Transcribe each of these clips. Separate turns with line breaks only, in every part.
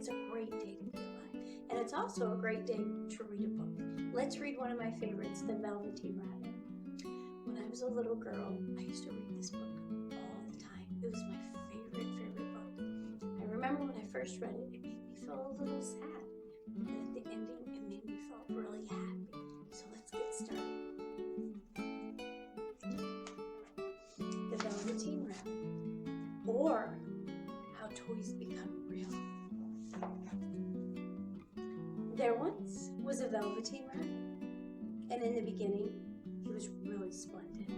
It's a great day to be alive. And it's also a great day to read a book. Let's read one of my favorites, The Velveteen Rabbit. When I was a little girl, I used to read this book all the time. It was my favorite book. I remember when I first read it, it made me feel a little sad. And at the ending, it made me feel really happy. So let's get started. The Velveteen Rabbit, or How Toys Become Real. There once was a Velveteen Rabbit, and in the beginning, he was really splendid.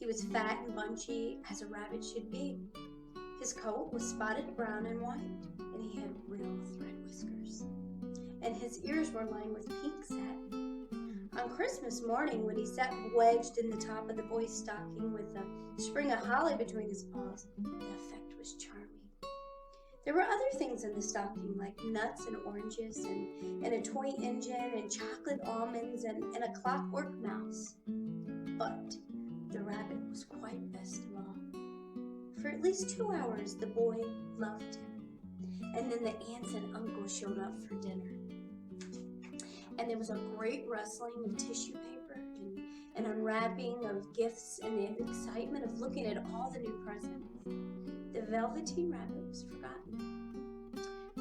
He was fat and bunchy, as a rabbit should be. His coat was spotted brown and white, and he had real thread whiskers. And his ears were lined with pink satin. On Christmas morning, when he sat wedged in the top of the boy's stocking with a sprig of holly between his paws, the effect was charming. There were other things in the stocking, like nuts and oranges, and a toy engine, and chocolate almonds, and a clockwork mouse. But the rabbit was quite best of all. For at least 2 hours, the boy loved him. And then the aunts and uncles showed up for dinner. And there was a great rustling of tissue paper and unwrapping of gifts and the excitement of looking at all the new presents. The Velveteen Rabbit was forgotten.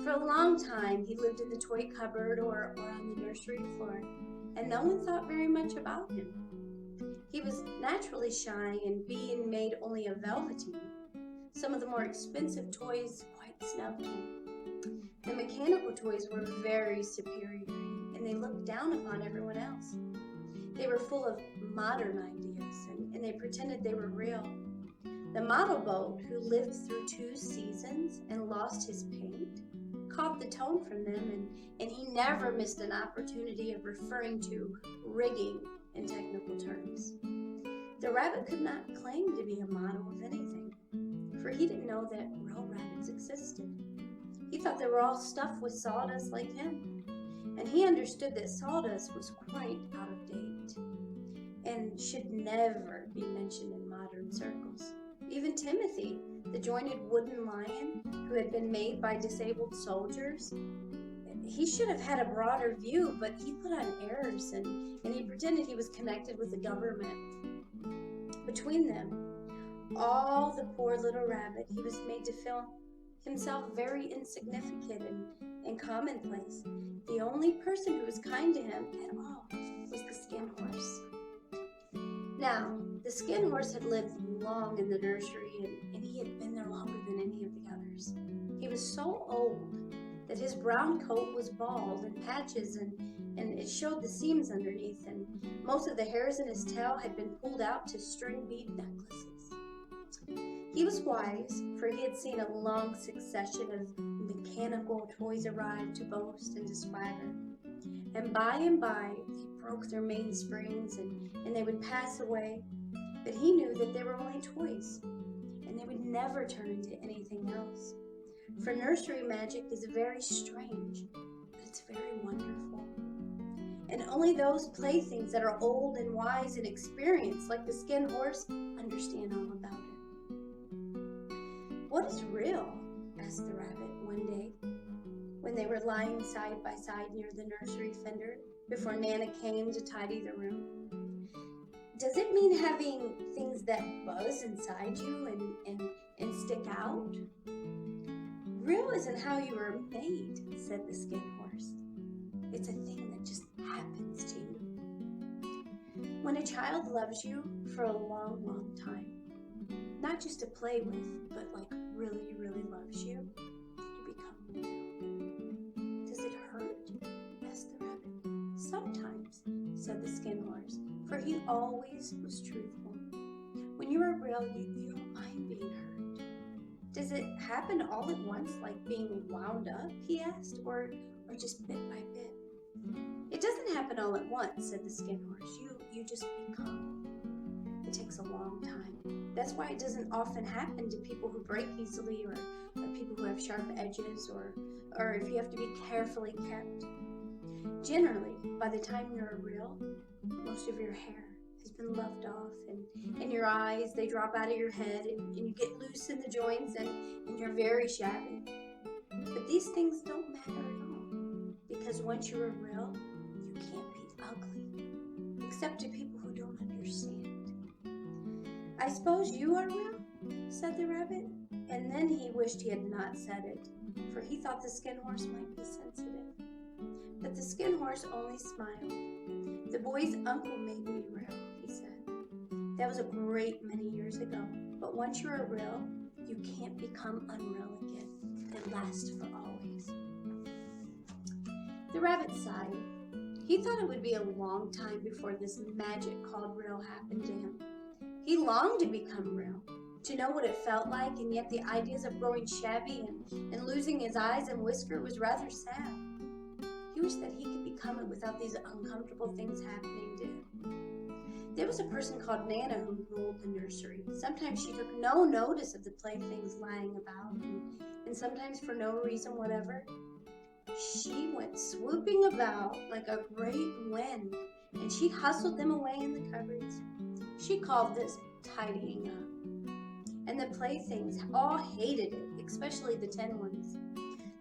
For a long time, he lived in the toy cupboard or on the nursery floor, and no one thought very much about him. He was naturally shy, and being made only of velveteen, some of the more expensive toys quite snubbed him. The mechanical toys were very superior, and they looked down upon everyone else. They were full of modern ideas, and they pretended they were real. The model boat, who lived through 2 seasons and lost his paint, caught the tone from them, and he never missed an opportunity of referring to rigging in technical terms. The rabbit could not claim to be a model of anything, for he didn't know that real rabbits existed. He thought they were all stuffed with sawdust like him, and he understood that sawdust was quite out of date and should never be mentioned in modern circles. Even Timothy, the jointed wooden lion who had been made by disabled soldiers, he should have had a broader view, but he put on airs and he pretended he was connected with the government. Between them, all the poor little rabbit, he was made to feel himself very insignificant and commonplace. The only person who was kind to him at all was the skin horse. Now, the skin horse had lived long in the nursery, and he had been there longer than any of the others. He was so old that his brown coat was bald in patches, and it showed the seams underneath, and most of the hairs in his tail had been pulled out to string bead necklaces. He was wise, for he had seen a long succession of mechanical toys arrive to boast and to swagger. And by they broke their mainsprings and they would pass away. But he knew that they were only toys, and they would never turn into anything else. For nursery magic is very strange, but it's very wonderful. And only those playthings that are old and wise and experienced, like the skin horse, understand all about it. "What is real?" asked the rabbit one day, when they were lying side by side near the nursery fender before Nana came to tidy the room. "Does it mean having things that buzz inside you and stick out?" "Real isn't how you were made," said the skin horse. "It's a thing that just happens to you. When a child loves you for a long, long time, not just to play with, but like really, really loves you, then you become real." "Does it hurt?" asked the rabbit. "Sometimes," said the skin horse, for he always was truthful. "When you are real, you don't mind being hurt." "Does it happen all at once, like being wound up?" he asked, or just bit by bit?" "It doesn't happen all at once," said the skin horse. You just become. It takes a long time. That's why it doesn't often happen to people who break easily, or people who have sharp edges, or if you have to be carefully kept. Generally, by the time you're real, most of your hair has been loved off, and your eyes, they drop out of your head, and you get loose in the joints, and you're very shabby. But these things don't matter at all, because once you're real, you can't be ugly, except to people who don't understand. I suppose you are real, said the rabbit, and then he wished he had not said it, for he thought the Skin Horse might be sensitive. But the Skin Horse only smiled. The boy's uncle made me real, he said. That was a great many years ago, but once you're real, you can't become unreal again. It lasts for always. The rabbit sighed. He thought it would be a long time before this magic called real happened to him. He longed to become real, to know what it felt like, and yet the ideas of growing shabby and losing his eyes and whisker was rather sad. He wished that he could become it without these uncomfortable things happening to him. There was a person called Nana who ruled the nursery. Sometimes she took no notice of the playthings lying about, and sometimes for no reason whatever, she went swooping about like a great wind, and she hustled them away in the cupboards. She called this tidying up. And the playthings all hated it, especially the tin ones.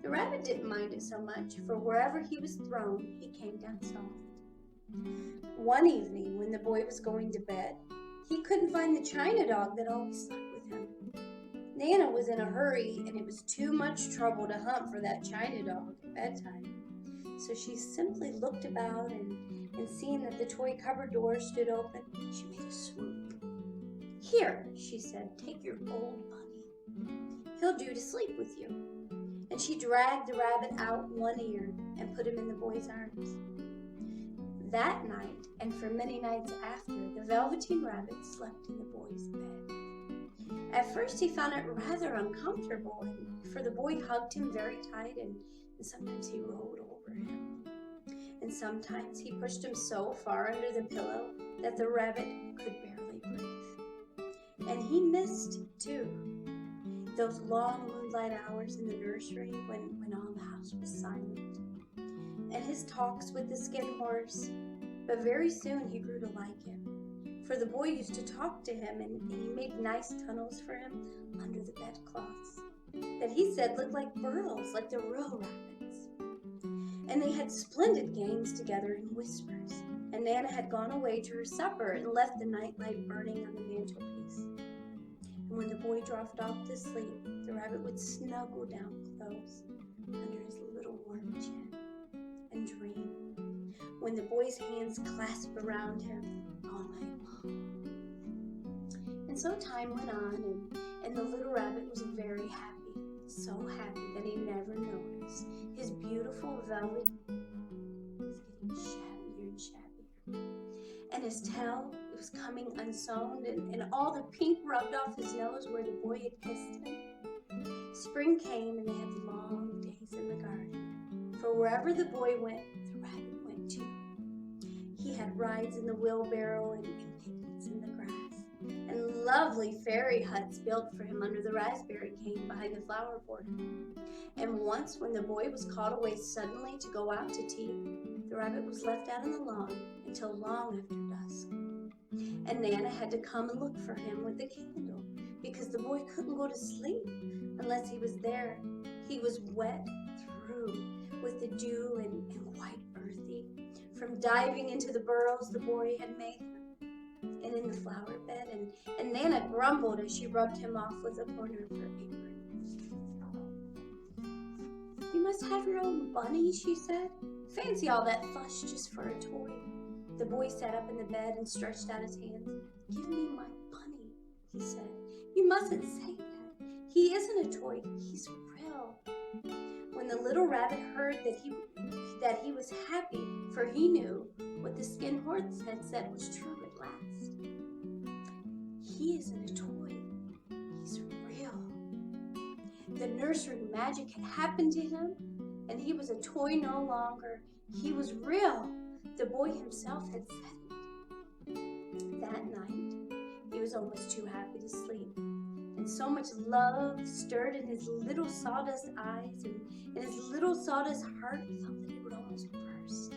The rabbit didn't mind it so much, for wherever he was thrown, he came down soft. One evening, when the boy was going to bed, he couldn't find the china dog that always slept with him. Nana was in a hurry, and it was too much trouble to hunt for that china dog at bedtime. So she simply looked about, and seeing that the toy cupboard door stood open, she made a swoop. Here, she said, take your old bunny. He'll do to sleep with you. And she dragged the rabbit out one ear and put him in the boy's arms. That night, and for many nights after, the Velveteen Rabbit slept in the boy's bed. At first he found it rather uncomfortable, for the boy hugged him very tight, and sometimes he rolled over him. And sometimes he pushed him so far under the pillow that the rabbit could barely breathe. And he missed, too, those long moonlight hours in the nursery when all the house was silent, and his talks with the Skin Horse. But very soon he grew to like him, for the boy used to talk to him, and he made nice tunnels for him under the bedcloths that he said looked like burrows, like the real rabbits. And they had splendid games together in whispers, and Nana had gone away to her supper and left the nightlight burning on the mantelpiece. And when the boy dropped off to sleep, the rabbit would snuggle down close under his little warm chin and dream, when the boy's hands clasped around him all night long. And so time went on, and the little rabbit was very happy, so happy that he never noticed his beautiful velvet was getting shabbier and shabbier. And his tail, it was coming unsewn, and all the pink rubbed off his nose where the boy had kissed him. Spring came, and they had long days in the garden, for wherever the boy went, the rabbit went too. He had rides in the wheelbarrow and picnics in the grass, and lovely fairy huts built for him under the raspberry cane behind the flower border. And once, when the boy was called away suddenly to go out to tea, the rabbit was left out on the lawn until long after dusk. And Nana had to come and look for him with the candle, because the boy couldn't go to sleep unless he was there. He was wet through with the dew and quite earthy from diving into the burrows the boy had made him, and in the flower bed, and Nana grumbled as she rubbed him off with a corner of her apron. You must have your own bunny, she said. Fancy all that fuss just for a toy. The boy sat up in the bed and stretched out his hands. Give me my bunny, he said. You mustn't say that. He isn't a toy, he's real. When the little rabbit heard that he was happy, for he knew what the Skin Horse had said was true at last. He isn't a toy, he's real. The nursery magic had happened to him, and he was a toy no longer. He was real. The boy himself had said it. That night, he was almost too happy to sleep, and so much love stirred in his little sawdust eyes, and in his little sawdust heart, he felt that it would almost burst.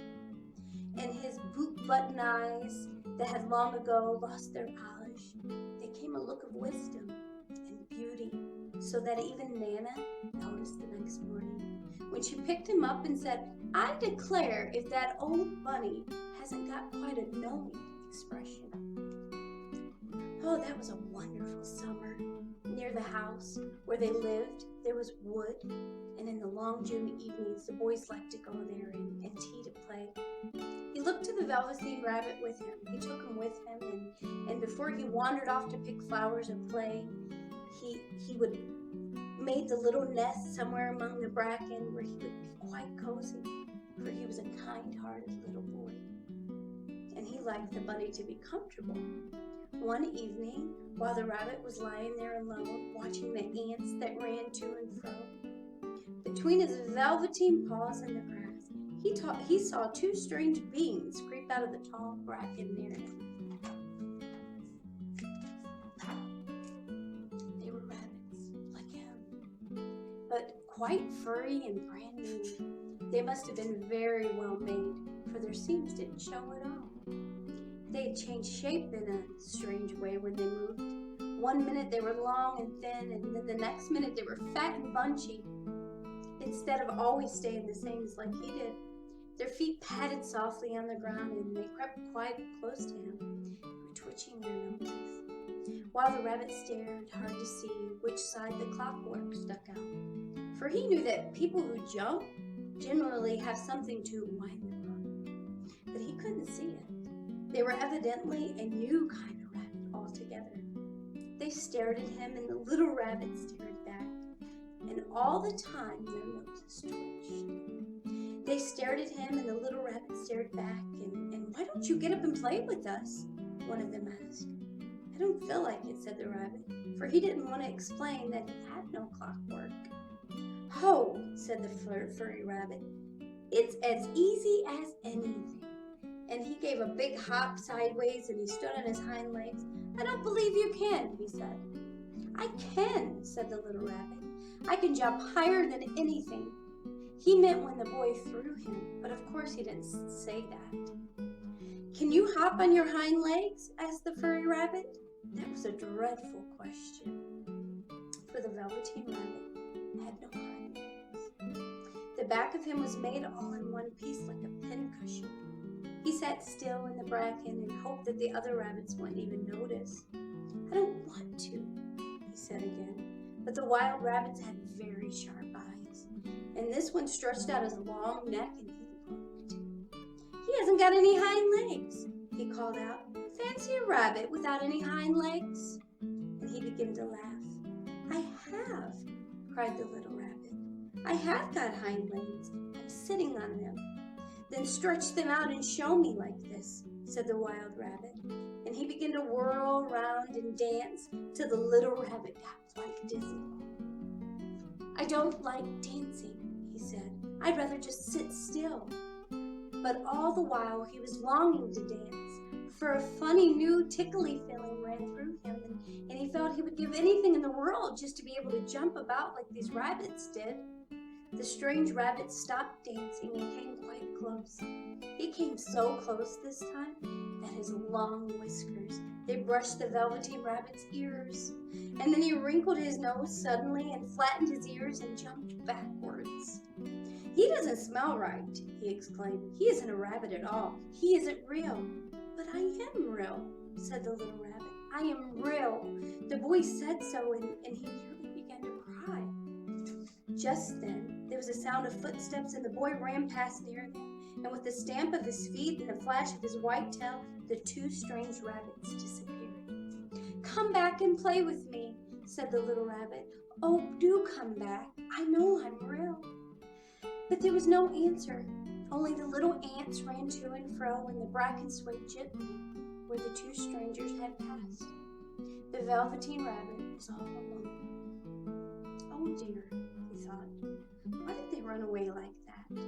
And his boot-button eyes that had long ago lost their polish, they came a look of wisdom and beauty, so that even Nana noticed the next morning when she picked him up and said, "I declare if that old bunny hasn't got quite a knowing expression." Oh, that was a wonderful summer. Near the house where they lived, there was wood, and in the long June evenings, the boys liked to go there and tea to play. He looked to the Velveteen Rabbit with him. He took him with him, and before he wandered off to pick flowers and play, he would made the little nest somewhere among the bracken where he would be quite cozy, for he was a kind-hearted little boy, and he liked the bunny to be comfortable. One evening, while the rabbit was lying there alone, watching the ants that ran to and fro, between his velveteen paws in the grass, he saw two strange beings creep out of the tall bracken near him. They were rabbits, like him, but quite furry and brand new. They must have been very well made, for their seams didn't show at all. They had changed shape in a strange way when they moved. One minute they were long and thin, and then the next minute they were fat and bunchy, instead of always staying the same as like he did. Their feet patted softly on the ground, and they crept quite close to him, twitching their noses, while the rabbit stared hard to see which side the clockwork stuck out. For he knew that people who jump generally have something to wind them up, but he couldn't see it. They were evidently a new kind of rabbit altogether. They stared at him, and the little rabbit stared back, and all the time their noses twitched. They stared at him, and the little rabbit stared back, and "Why don't you get up and play with us?" one of them asked. "I don't feel like it," said the rabbit, for he didn't want to explain that he had no clockwork. "Ho," said the furry rabbit, "it's as easy as anything." And he gave a big hop sideways, and he stood on his hind legs. "I don't believe you can," he said. "I can," said the little rabbit. "I can jump higher than anything." He meant when the boy threw him, but of course he didn't say that. "Can you hop on your hind legs?" asked the furry rabbit. That was a dreadful question, for the Velveteen Rabbit had no hind legs. The back of him was made all in one piece like a pincushion. He sat still in the bracken and hoped that the other rabbits wouldn't even notice. "I don't want to," he said again. But the wild rabbits had very sharp eyes, and this one stretched out his long neck, and he looked. "He hasn't got any hind legs," he called out. "Fancy a rabbit without any hind legs?" And he began to laugh. "I have," cried the little rabbit. "I have got hind legs. I'm sitting on them." "Then stretch them out and show me like this," said the wild rabbit. And he began to whirl around and dance till the little rabbit got quite dizzy. "I don't like dancing," he said. "I'd rather just sit still." But all the while he was longing to dance, for a funny new tickly feeling ran through him, and he felt he would give anything in the world just to be able to jump about like these rabbits did. The strange rabbit stopped dancing and came quite close. He came so close this time that his long whiskers, they brushed the Velveteen Rabbit's ears. And then he wrinkled his nose suddenly and flattened his ears and jumped backwards. "He doesn't smell right," he exclaimed. "He isn't a rabbit at all. He isn't real." "But I am real," said the little rabbit. "I am real. The boy said so, and he nearly began to cry." Just then, there was a sound of footsteps, and the boy ran past near them, and with the stamp of his feet and a flash of his white tail, the two strange rabbits disappeared. "Come back and play with me," said the little rabbit. "Oh, do come back. I know I'm real." But there was no answer. Only the little ants ran to and fro, and the bracken swayed gently where the two strangers had passed. The Velveteen Rabbit was all alone. "Oh dear," he thought. "Why did they run away like that?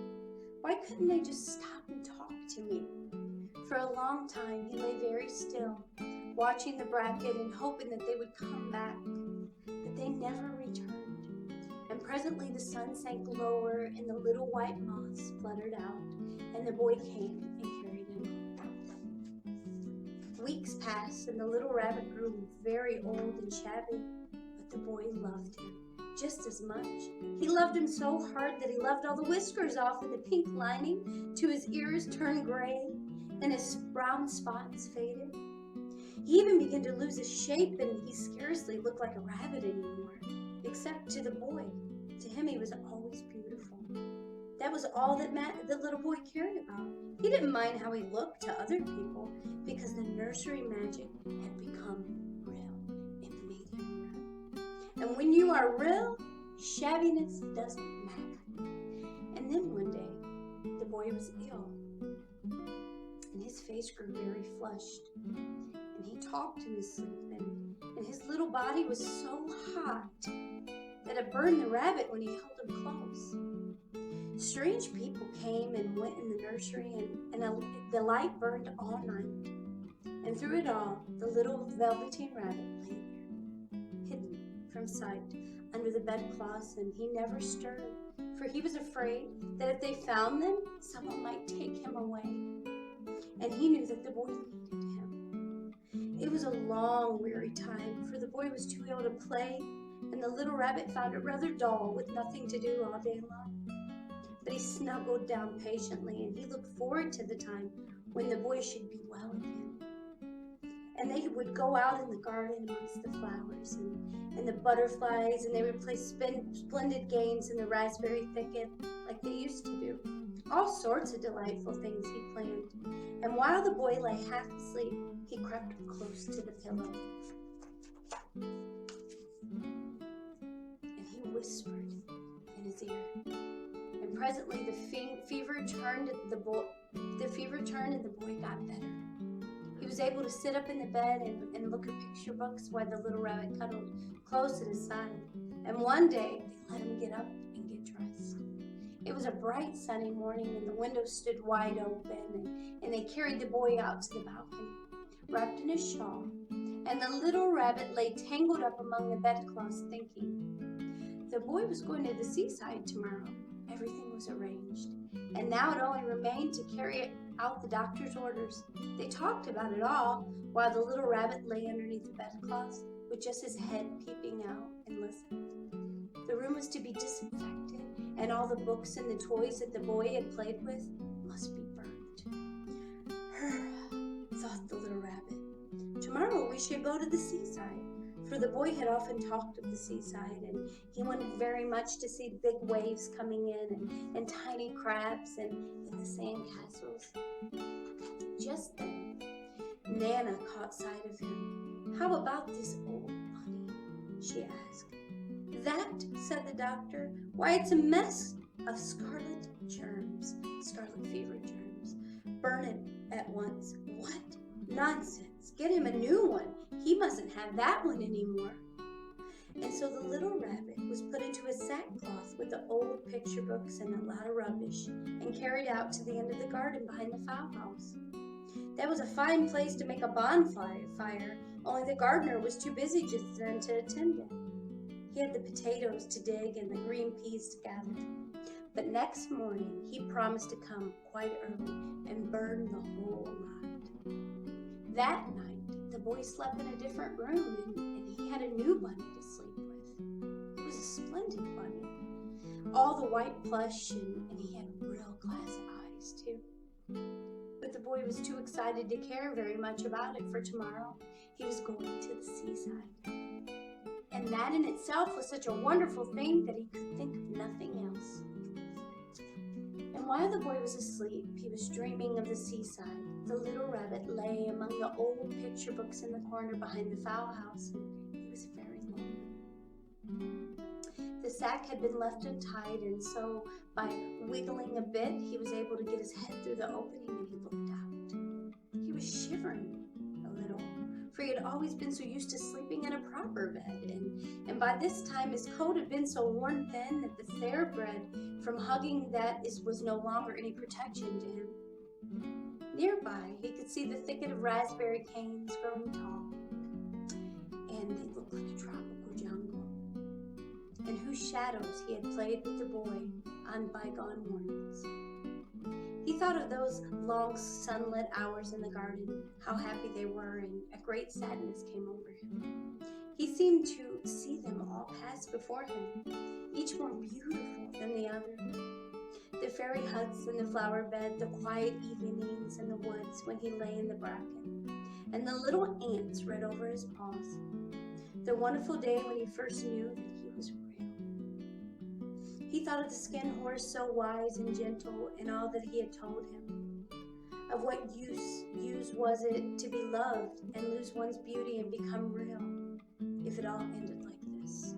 Why couldn't they just stop and talk to me?" For a long time he lay very still, watching the bracken and hoping that they would come back. But they never returned. And presently the sun sank lower, and the little white moths fluttered out, and the boy came and carried him home. Weeks passed, and the little rabbit grew very old and shabby, but the boy loved him. just as much. He loved him so hard that he loved all the whiskers off and the pink lining to his ears turned gray and his brown spots faded. He even began to lose his shape, and he scarcely looked like a rabbit anymore, except to the boy. To him, he was always beautiful. That was all that the little boy cared about. He didn't mind how he looked to other people because the nursery magic had become real. It made him real. And when you are real, shabbiness doesn't matter. And then one day, the boy was ill, and his face grew very flushed. And he talked in his sleep, and his little body was so hot that it burned the rabbit when he held him close. Strange people came and went in the nursery, and the light burned all night. And through it all, the little Velveteen Rabbit lay there, hidden from sight under the bedclothes, and he never stirred, for he was afraid that if they found them, someone might take him away. And he knew that the boy needed him. It was a long, weary time, for the boy was too ill to play, and the little rabbit found it rather dull with nothing to do all day long. But he snuggled down patiently, and he looked forward to the time when the boy should be well again. And they would go out in the garden amongst the flowers and the butterflies, and they would play splendid games in the raspberry thicket like they used to do. All sorts of delightful things he planned. And while the boy lay half asleep, he crept close to the pillow. And he whispered in his ear. And presently the fever turned and the boy got better. He was able to sit up in the bed and look at picture books while the little rabbit cuddled close at his side. And one day they let him get up and get dressed. It was a bright sunny morning, and the window stood wide open, and they carried the boy out to the balcony, wrapped in his shawl. And the little rabbit lay tangled up among the bedclothes thinking. The boy was going to the seaside tomorrow. Everything was arranged, and now it only remained to carry out the doctor's orders. They talked about it all while the little rabbit lay underneath the bedclothes with just his head peeping out and listened. The room was to be disinfected, and all the books and the toys that the boy had played with must be burnt. Thought the little rabbit. Tomorrow we should go to the seaside. For the boy had often talked of the seaside, and he wanted very much to see big waves coming in and tiny crabs and the sand castles. Just then, Nana caught sight of him. "How about this old bunny?" she asked. "That," said the doctor, "why, it's a mess of scarlet fever germs. Burn it at once." "What? Nonsense. Get him a new one. He mustn't have that one anymore." And so the little rabbit was put into a sackcloth with the old picture books and a lot of rubbish, and carried out to the end of the garden behind the fowl house. That was a fine place to make a bonfire, only the gardener was too busy just then to attend it. He had the potatoes to dig and the green peas to gather. But next morning he promised to come quite early and burn the whole lot. That night the boy slept in a different room, and he had a new bunny to sleep with. It was a splendid bunny, all the white plush, and he had real glass eyes too. But the boy was too excited to care very much about it, for tomorrow he was going to the seaside. And that in itself was such a wonderful thing that he could think of nothing else. And while the boy was asleep, he was dreaming of the seaside. The little rabbit lay among the old picture books in the corner behind the fowl house, and he was very lonely. The sack had been left untied, and so by wiggling a bit, he was able to get his head through the opening, and he looked out. He was shivering a little, for he had always been so used to sleeping in a proper bed, and by this time his coat had been so worn thin that the thoroughbred from hugging was no longer any protection to him. Nearby, he could see the thicket of raspberry canes growing tall, and they looked like a tropical jungle, in whose shadows he had played with the boy on bygone mornings. He thought of those long sunlit hours in the garden, how happy they were, and a great sadness came over him. He seemed to see them all pass before him, each more beautiful than the other. The fairy huts and the flower bed, the quiet evenings in the woods when he lay in the bracken, and the little ants read over his paws. The wonderful day when he first knew that he was real. He thought of the skin horse so wise and gentle in all that he had told him. Of what use was it to be loved and lose one's beauty and become real, if it all ended like this?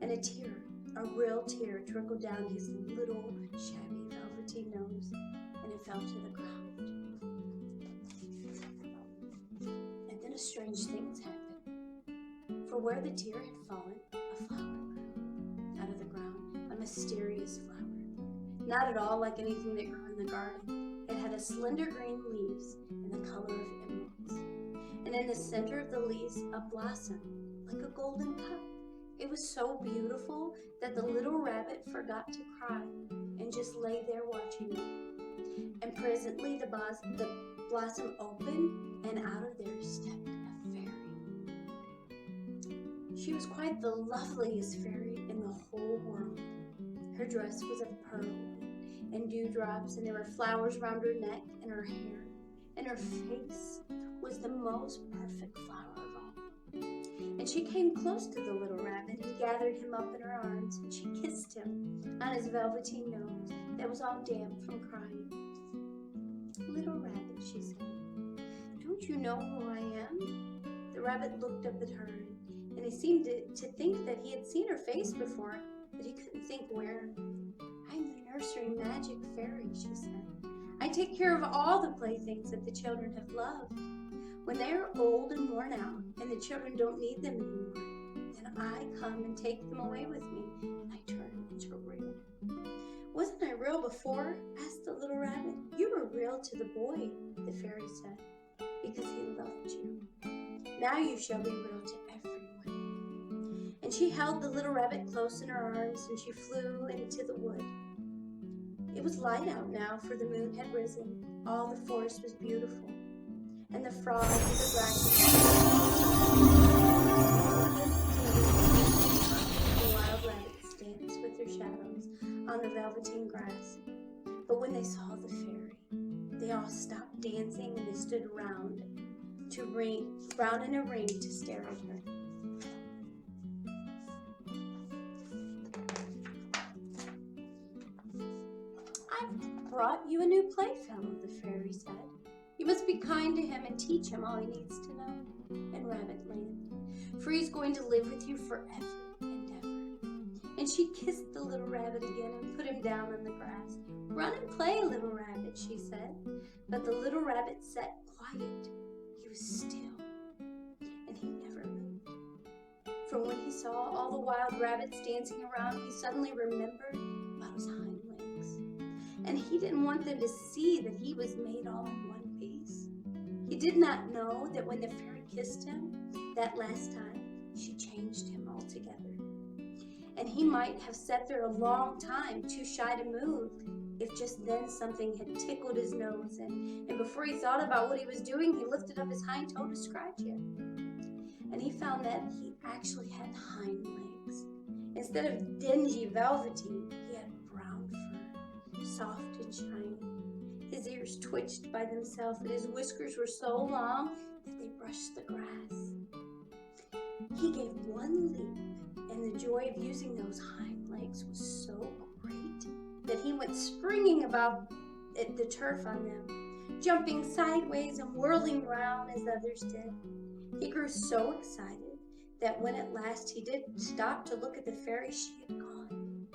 And a tear, a real tear, trickled down his little shabby velvety nose, and it fell to the ground. And then a strange thing happened. For where the tear had fallen, a flower grew out of the ground, a mysterious flower. Not at all like anything that grew in the garden. It had a slender green leaves and the color of emeralds. And in the center of the leaves, a blossom, like a golden cup. It was so beautiful that the little rabbit forgot to cry and just lay there watching it. And presently the blossom opened, and out of there stepped a fairy. She was quite the loveliest fairy in the whole world. Her dress was of pearl and dewdrops, and there were flowers round her neck and her hair, and her face was the most perfect flower of all. And she came close to the little rabbit and gathered him up in her arms, and she kissed him on his velveteen nose that was all damp from crying. "Little rabbit," she said, "don't you know who I am?" The rabbit looked up at her, and he seemed to think that he had seen her face before, but he couldn't think where. "I'm the nursery magic fairy," she said. "I take care of all the playthings that the children have loved. When they are old and worn out, and the children don't need them anymore, then I come and take them away with me, and I turn them into real." "Wasn't I real before?" asked the little rabbit. "You were real to the boy," the fairy said, "because he loved you. Now you shall be real to everyone." And she held the little rabbit close in her arms, and she flew into the wood. It was light out now, for the moon had risen. All the forest was beautiful, and the frogs and the bracken, the wild rabbits danced with their shadows on the velveteen grass. But when they saw the fairy, they all stopped dancing, and they stood round in a ring to stare at her. "I've brought you a new playfellow," the fairy said. "You must be kind to him and teach him all he needs to know in Rabbitland, for he's going to live with you forever and ever." And she kissed the little rabbit again and put him down on the grass. "Run and play, little rabbit," she said. But the little rabbit sat quiet. He was still, and he never moved. For when he saw all the wild rabbits dancing around, he suddenly remembered about his hind legs. And he didn't want them to see that he was made all in one piece. He did not know that when the fairy kissed him that last time, she changed him altogether. And he might have sat there a long time, too shy to move, if just then something had tickled his nose, and before he thought about what he was doing, he lifted up his hind toe to scratch it. And he found that he actually had hind legs. Instead of dingy velveteen, he had brown fur, soft and shiny. His ears twitched by themselves, and his whiskers were so long that they brushed the grass. He gave one leap, and the joy of using those hind legs was so great that he went springing about the turf on them, jumping sideways and whirling round as others did. He grew so excited that when at last he did stop to look at the fairy, she had gone.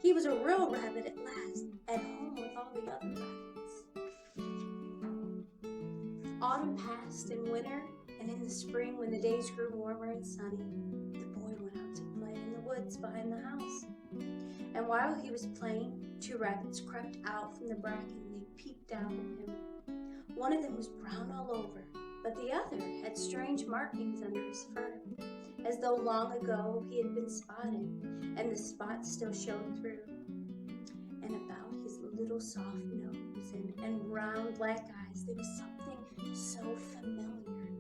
He was a real rabbit at last, at home with all the other rabbits. Autumn passed, and winter, and in the spring, when the days grew warmer and sunny, the boy went out to play in the woods behind the house. And while he was playing, 2 rabbits crept out from the bracken, and they peeped out at him. One of them was brown all over, but the other had strange markings under his fur, as though long ago he had been spotted, and the spots still showed through. And about his little soft nose and round black eyes, there was something so familiar,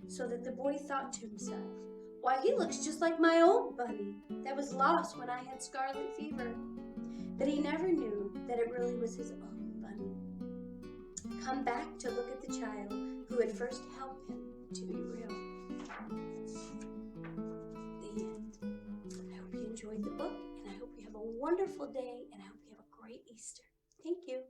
so that the boy thought to himself, Why, he looks just like my old bunny that was lost when I had scarlet fever. But he never knew that it really was his own bunny, come back to look at the child who had first helped him to be real. The end. I hope you enjoyed the book, and I hope you have a wonderful day, and I hope you have a great Easter. Thank you.